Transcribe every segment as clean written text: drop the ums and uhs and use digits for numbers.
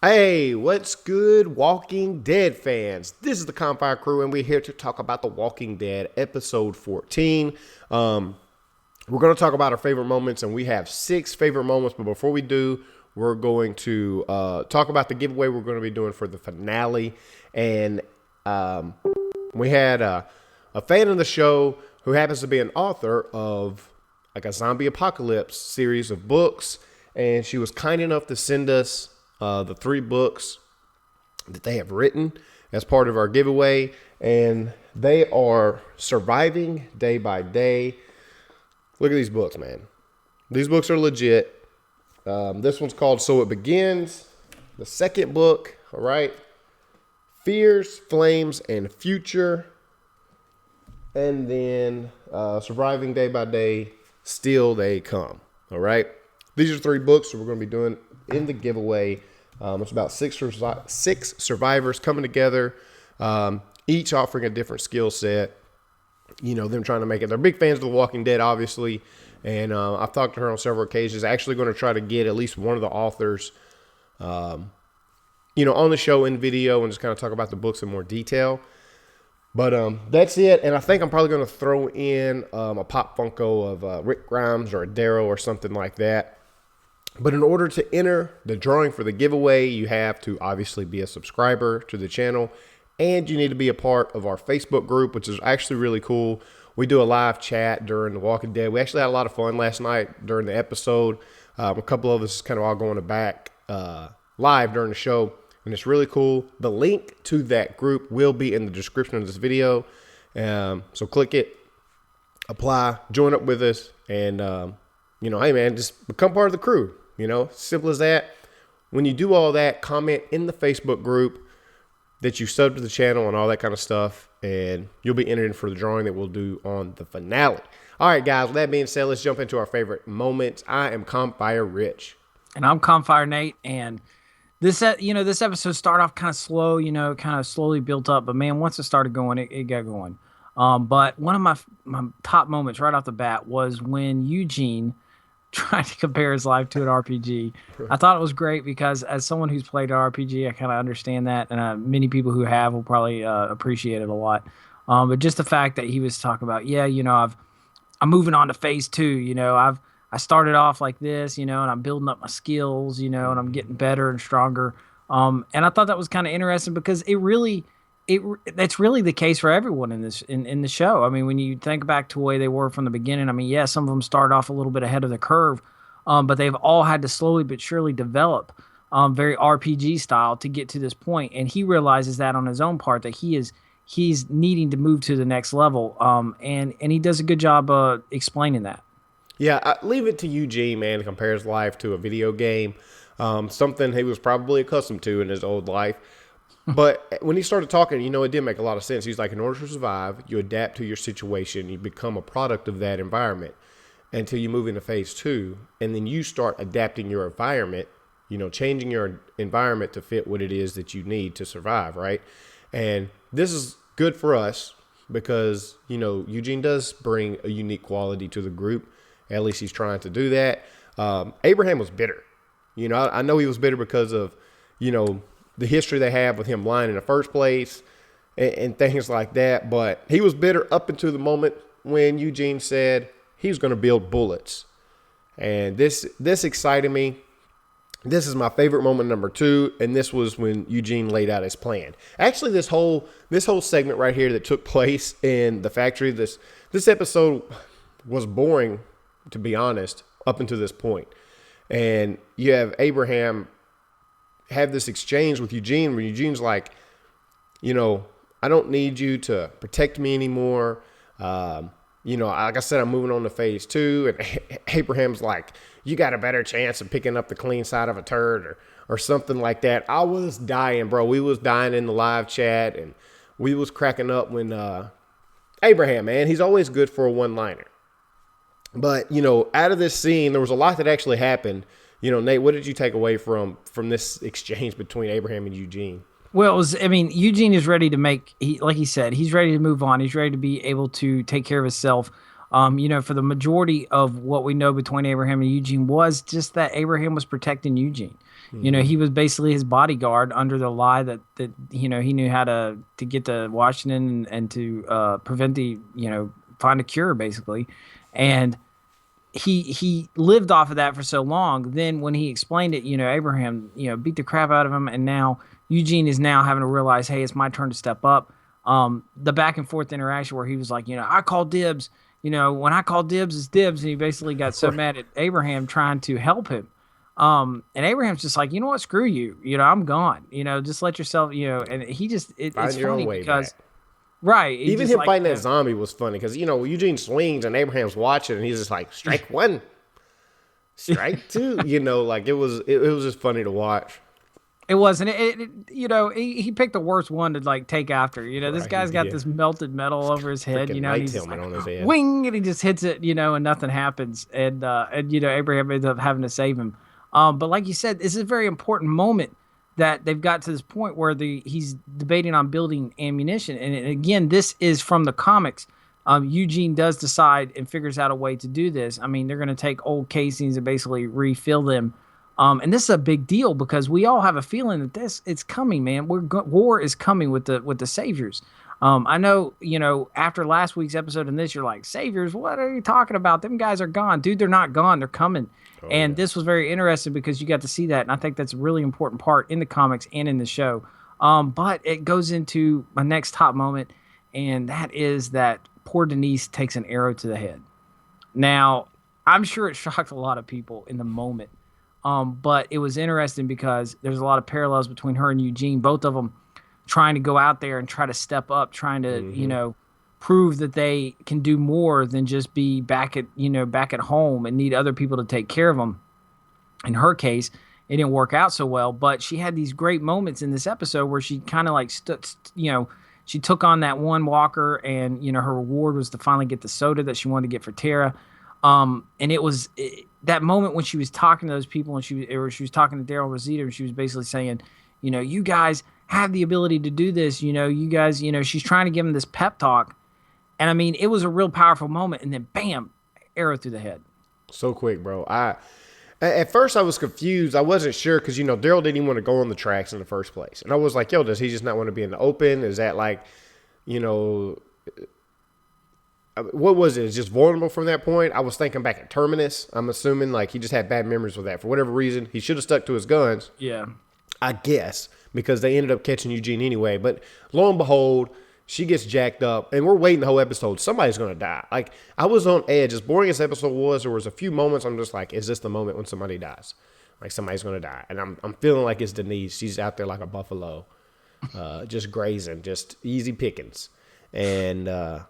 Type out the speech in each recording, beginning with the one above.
Hey, what's good, Walking Dead fans? This is the Campfire Crew, and we're here to talk about The Walking Dead, episode 14. We're going to talk about our favorite moments, and we have 6 favorite moments. But before we do, we're going to talk about the giveaway we're going to be doing for the finale. And we had a fan of the show who happens to be an author of like a zombie apocalypse series of books, and she was kind enough to send us the 3 books that they have written as part of our giveaway, and they are Surviving Day by Day. Look at these books, man. These books are legit. This one's called So It Begins. The second book, all right, Fears, Flames, and Future. And then Surviving Day by Day, Still They Come, all right? These are 3 books that we're going to be doing in the giveaway. It's about 6 survivors coming together, each offering a different skill set. You know, them trying to make it. They're big fans of The Walking Dead, obviously, and I've talked to her on several occasions. Actually going to try to get at least one of the authors, on the show in video and just kind of talk about the books in more detail. But that's it, and I think I'm probably going to throw in a Pop Funko of Rick Grimes or a Daryl or something like that. But in order to enter the drawing for the giveaway, you have to obviously be a subscriber to the channel, and you need to be a part of our Facebook group, which is actually really cool. We do a live chat during The Walking Dead. We actually had a lot of fun last night during the episode. A couple of us kind of all going back live during the show, and it's really cool. The link to that group will be in the description of this video. So click it, apply, join up with us, and hey man, just become part of the crew. Simple as that. When you do all that, comment in the Facebook group that you subbed to the channel and all that kind of stuff, and you'll be entered in for the drawing that we'll do on the finale. All right, guys, with that being said, let's jump into our favorite moments. I am Campfire Rich. And I'm Campfire Nate, and this episode started off kind of slow, kind of slowly built up, but man, once it started going, it got going. But one of my top moments right off the bat was when Eugene trying to compare his life to an RPG. I thought it was great because as someone who's played an RPG, I kind of understand that, and many people who have will probably appreciate it a lot. But just the fact that he was talking about, I'm moving on to phase 2. I started off like this, and I'm building up my skills, and I'm getting better and stronger. And I thought that was kind of interesting because that's really the case for everyone in the show. I mean, when you think back to the way they were from the beginning, I mean, yeah, some of them started off a little bit ahead of the curve, but they've all had to slowly but surely develop very RPG style to get to this point. And he realizes that on his own part that he's needing to move to the next level. And he does a good job explaining that. Yeah, I leave it to Eugene, man, to compare his life to a video game, something he was probably accustomed to in his old life. But when he started talking, it did make a lot of sense. He's like, in order to survive, you adapt to your situation. You become a product of that environment until you move into phase 2. And then you start adapting your environment, changing your environment to fit what it is that you need to survive, right? And this is good for us because, Eugene does bring a unique quality to the group. At least he's trying to do that. Abraham was bitter. I know he was bitter because of, the history they have with him lying in the first place and things like that. But he was bitter up until the moment when Eugene said he was going to build bullets. And this excited me. This is my favorite moment, number 2. And this was when Eugene laid out his plan. Actually, this whole segment right here that took place in the factory, this episode was boring, to be honest, up until this point. And you have Abraham have this exchange with Eugene where Eugene's like, I don't need you to protect me anymore. Like I said, I'm moving on to phase 2. And Abraham's like, you got a better chance of picking up the clean side of a turd or something like that. I was dying, bro. We was dying in the live chat, and we was cracking up when Abraham, man, he's always good for a one-liner. But, out of this scene, there was a lot that actually happened. Nate, what did you take away from this exchange between Abraham and Eugene? Well, Eugene is ready to like he said, he's ready to move on. He's ready to be able to take care of himself. For the majority of what we know between Abraham and Eugene was just that Abraham was protecting Eugene. He was basically his bodyguard under the lie that he knew how to get to Washington and to prevent find a cure basically, and he lived off of that for so long. Then when he explained it, Abraham, beat the crap out of him, and now Eugene is now having to realize, hey, it's my turn to step up. The back and forth interaction where he was like, I call dibs. When I call dibs, it's dibs, and he basically got so mad at Abraham trying to help him. And Abraham's just like, you know what, screw you. I'm gone. Just let yourself. And he just it's your own funny way because. back. Right. Even him fighting that zombie was funny because, Eugene swings and Abraham's watching and he's just like, strike one, strike two. Like it was just funny to watch. It was, and he picked the worst one to like take after. This guy's got this melted metal over his head. And he's just like, on his head. Wing, and he just hits it. And nothing happens. And Abraham ends up having to save him. But like you said, this is a very important moment that they've got to this point where he's debating on building ammunition. And again, this is from the comics. Eugene does decide and figures out a way to do this. I mean, they're going to take old casings and basically refill them. And this is a big deal because we all have a feeling that it's coming, man. War is coming with the saviors. I know, after last week's episode and this, you're like, saviors, what are you talking about? Them guys are gone. Dude, they're not gone. They're coming. This was very interesting because you got to see that. And I think that's a really important part in the comics and in the show. But it goes into my next top moment, and that is that poor Denise takes an arrow to the head. Now, I'm sure it shocked a lot of people in the moment. But it was interesting because there's a lot of parallels between her and Eugene, both of them trying to go out there and try to step up, trying to, prove that they can do more than just be back at home and need other people to take care of them. In her case, it didn't work out so well, but she had these great moments in this episode where she kind of like she took on that one walker, and her reward was to finally get the soda that she wanted to get for Tara. And it was that moment when she was talking to those people, and she was talking to Daryl Rosita, and she was basically saying, you guys have the ability to do this. You guys, she's trying to give him this pep talk. And I mean, it was a real powerful moment. And then bam, arrow through the head. So quick, bro. At first I was confused. I wasn't sure because, Daryl didn't even want to go on the tracks in the first place. And I was like, yo, does he just not want to be in the open? Is that like, what was it? It's just vulnerable from that point. I was thinking back at Terminus. I'm assuming like he just had bad memories with that for whatever reason. He should have stuck to his guns. Yeah, I guess because they ended up catching Eugene anyway. But lo and behold, she gets jacked up, and we're waiting the whole episode. Somebody's gonna die. Like I was on edge. As boring as the episode was, there was a few moments I'm just like, is this the moment when somebody dies? Like somebody's gonna die, and I'm feeling like it's Denise. She's out there like a buffalo, just grazing, just easy pickings, and.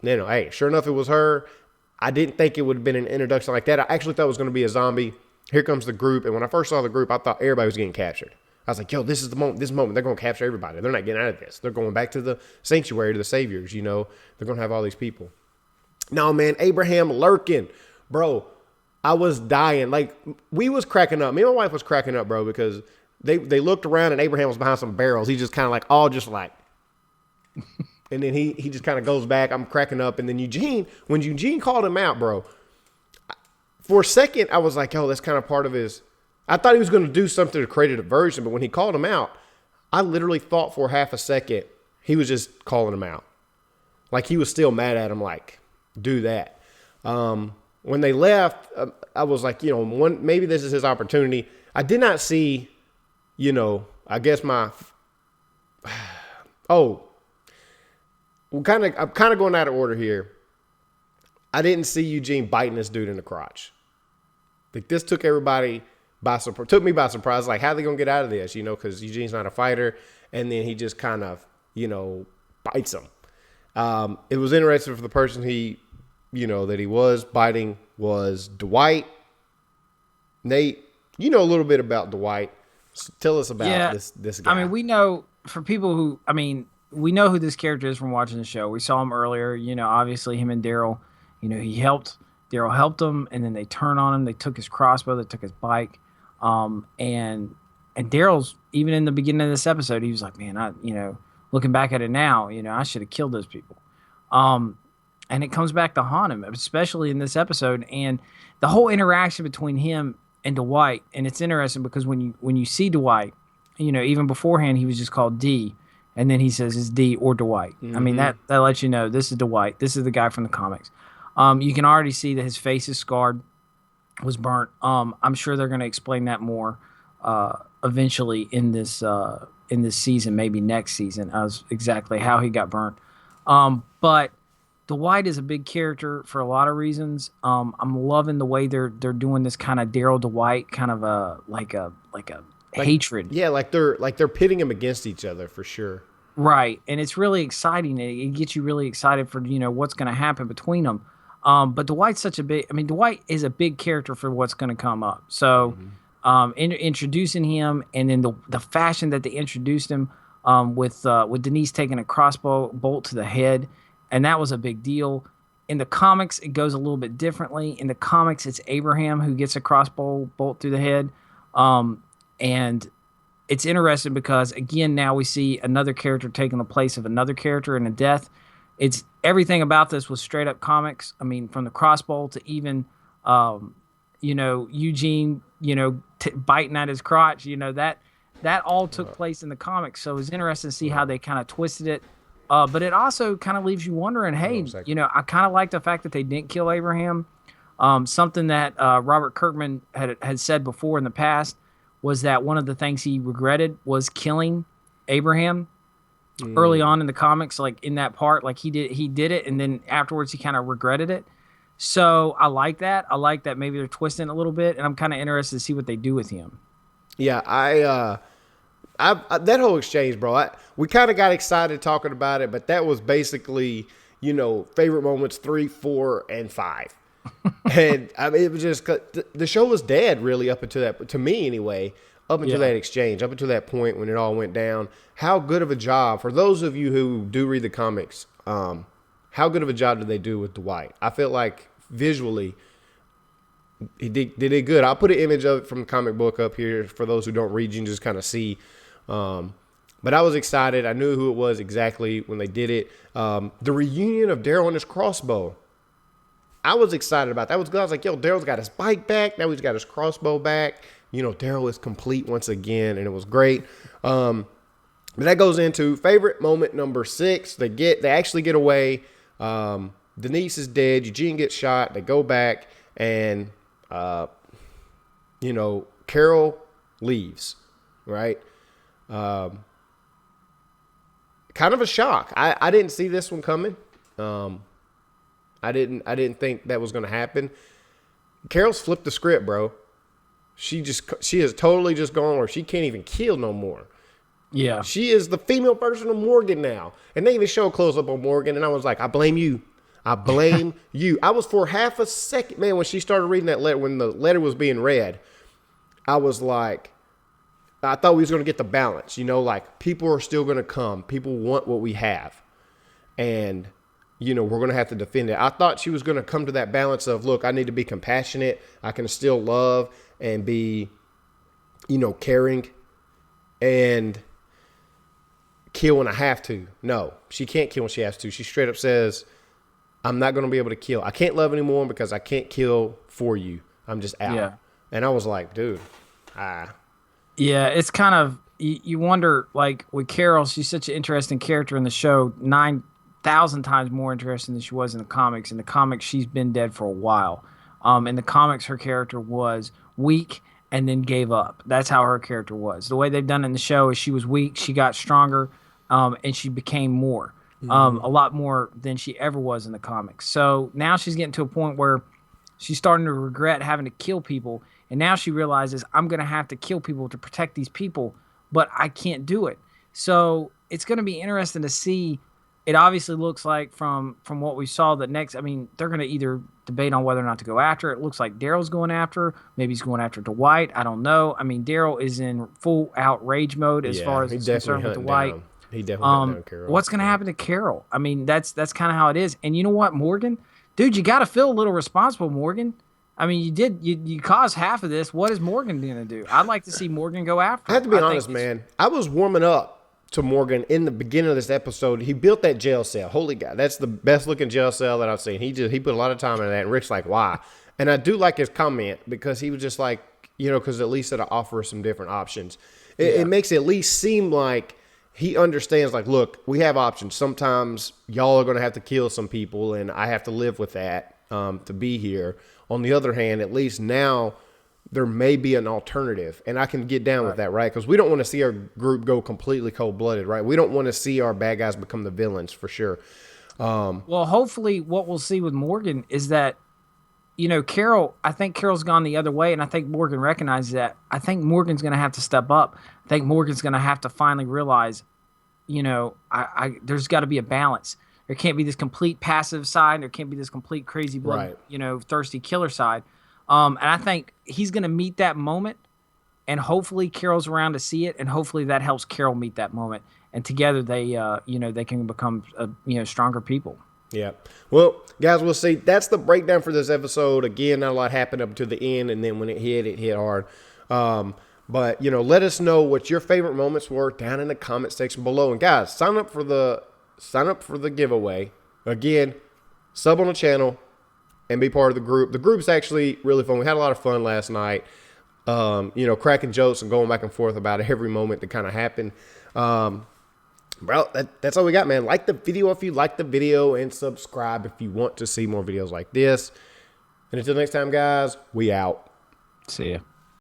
Hey, sure enough, it was her. I didn't think it would have been an introduction like that. I actually thought it was going to be a zombie. Here comes the group. And when I first saw the group, I thought everybody was getting captured. I was like, yo, this is the moment. This moment, they're going to capture everybody. They're not getting out of this. They're going back to the sanctuary, to the saviors, They're going to have all these people. No, man, Abraham lurking. Bro, I was dying. Like, we was cracking up. Me and my wife was cracking up, bro, because they looked around and Abraham was behind some barrels. He just kind of like, all just like... And then he just kind of goes back. I'm cracking up. And then when Eugene called him out, bro, for a second, I was like, oh, that's kind of part of his. I thought he was going to do something to create a diversion. But when he called him out, I literally thought for half a second he was just calling him out. Like he was still mad at him, like, do that. When they left, I was like, maybe this is his opportunity. I did not see, I guess I'm kind of going out of order here. I didn't see Eugene biting this dude in the crotch. Like this took everybody by surprise. Took me by surprise. Like how are they gonna get out of this? Because Eugene's not a fighter, and then he just kind of bites him. It was interesting for the person that he was biting was Dwight. Nate, a little bit about Dwight. Tell us about this guy. I mean, we know for people who we know who this character is from watching the show. We saw him earlier, obviously him and Daryl, Daryl helped him, and then they turned on him. They took his crossbow, they took his bike. And Daryl's, even in the beginning of this episode, he was like, man, looking back at it now, I should have killed those people. And it comes back to haunt him, especially in this episode. And the whole interaction between him and Dwight. And it's interesting because when you see Dwight, even beforehand he was just called D, and then he says it's D or Dwight. I mean that lets you know this is Dwight. This is the guy from the comics. You can already see that his face is scarred, was burnt. I'm sure they're going to explain that more eventually in this season, maybe next season, as exactly how he got burnt. But Dwight is a big character for a lot of reasons. I'm loving the way they're doing this kind of Daryl Dwight kind of like a hatred. Yeah, like they're pitting them against each other for sure. Right, and it's really exciting. It gets you really excited for what's going to happen between them. But Dwight's Dwight is a big character for what's going to come up. So, introducing him, and then the fashion that they introduced him, with Denise taking a crossbow bolt to the head, and that was a big deal. In the comics, it goes a little bit differently. In the comics, it's Abraham who gets a crossbow bolt through the head, and it's interesting because again now we see another character taking the place of another character in a death. It's everything about this was straight up comics. I mean, from the crossbow to even, Eugene, biting at his crotch. That all took place in the comics. So it was interesting to see how they kind of twisted it. But it also kind of leaves you wondering, hey, I kind of like the fact that they didn't kill Abraham. Something that Robert Kirkman had said before in the past was that one of the things he regretted was killing Abraham early on in the comics, like in that part, like he did it, and then afterwards he kind of regretted it. So I like that. I like that maybe they're twisting it a little bit, and I'm kind of interested to see what they do with him. Yeah, I that whole exchange, bro. We kind of got excited talking about it, but that was basically, favorite moments 3, 4, and 5. And I mean, it was just the show was dead really up until that, to me anyway, up until that exchange, up until that point when it all went down. How good of a job, for those of you who do read the comics, how good of a job did they do with Dwight? I feel like visually he did it good. I'll put an image of it from the comic book up here for those who don't read. You can just kind of see. But I was excited. I knew who it was exactly when they did it. The reunion of Daryl and his crossbow. I was excited about that. I was like, yo, Daryl's got his bike back. Now he's got his crossbow back. Daryl is complete once again, and it was great. But that goes into favorite moment number 6. They actually get away. Denise is dead. Eugene gets shot. They go back, and Carol leaves. Right. Kind of a shock. I didn't see this one coming. I didn't think that was going to happen. Carol's flipped the script, bro. She has totally just gone where she can't even kill no more. Yeah. She is the female version of Morgan now. And they even show a close up on Morgan, and I was like, I blame you. I blame you. I was for half a second, man, when she started reading that letter, when the letter was being read, I was like, I thought we was going to get the balance, like people are still going to come. People want what we have. And, we're going to have to defend it. I thought she was going to come to that balance of, look, I need to be compassionate. I can still love and be, caring and kill when I have to. No, she can't kill when she has to. She straight up says, I'm not going to be able to kill. I can't love anymore because I can't kill for you. I'm just out. Yeah. And I was like, dude, Yeah, it's kind of, you wonder, like, with Carol, she's such an interesting character in the show, 9,000 times more interesting than she was in the comics. In the comics, she's been dead for a while. In the comics, her character was weak and then gave up. That's how her character was. The way they've done it in the show is she was weak, she got stronger, and she became more. A lot more than she ever was in the comics. So now she's getting to a point where she's starting to regret having to kill people. And now she realizes, I'm going to have to kill people to protect these people, but I can't do it. So it's going to be interesting to see. It obviously looks like from what we saw that next, they're going to either debate on whether or not to go after. It looks like Daryl's going after. Maybe he's going after Dwight. I don't know. Daryl is in full out rage mode as far as he's concerned with Dwight. He definitely hunting down Carol. What's going to happen to Carol? That's kind of how it is. And you know what, Morgan? Dude, you got to feel a little responsible, Morgan. You caused half of this. What is Morgan going to do? I'd like to see Morgan go after him. I have to be honest, man. I was warming up to Morgan in the beginning of this episode. He built that jail cell. Holy God, that's the best looking jail cell that I've seen. He put a lot of time into that. And Rick's like, why? And I do like his comment because he was just like, because at least it'll offer some different options. It makes it at least seem like he understands, like, look, we have options. Sometimes y'all are going to have to kill some people, and I have to live with that to be here. On the other hand, at least now there may be an alternative, and I can get down with that, right? Because we don't want to see our group go completely cold-blooded, right? We don't want to see our bad guys become the villains, for sure. Well, hopefully what we'll see with Morgan is that, I think Carol's gone the other way, and I think Morgan recognizes that. I think Morgan's going to have to step up. I think Morgan's going to have to finally realize, there's got to be a balance. There can't be this complete passive side. There can't be this complete crazy blood, thirsty killer side. And I think he's going to meet that moment, and hopefully Carol's around to see it, and hopefully that helps Carol meet that moment. And together they can become, stronger people. Yeah. Well, guys, we'll see. That's the breakdown for this episode. Again, not a lot happened up to the end, and then when it hit hard. But, let us know what your favorite moments were down in the comment section below. And, guys, sign up for the giveaway. Again, sub on the channel and be part of the group. The group's actually really fun. We had a lot of fun last night, cracking jokes and going back and forth about every moment that kind of happened. Well, that's all we got, man. Like the video if you like the video, and subscribe if you want to see more videos like this. And until next time, guys, we out. See ya.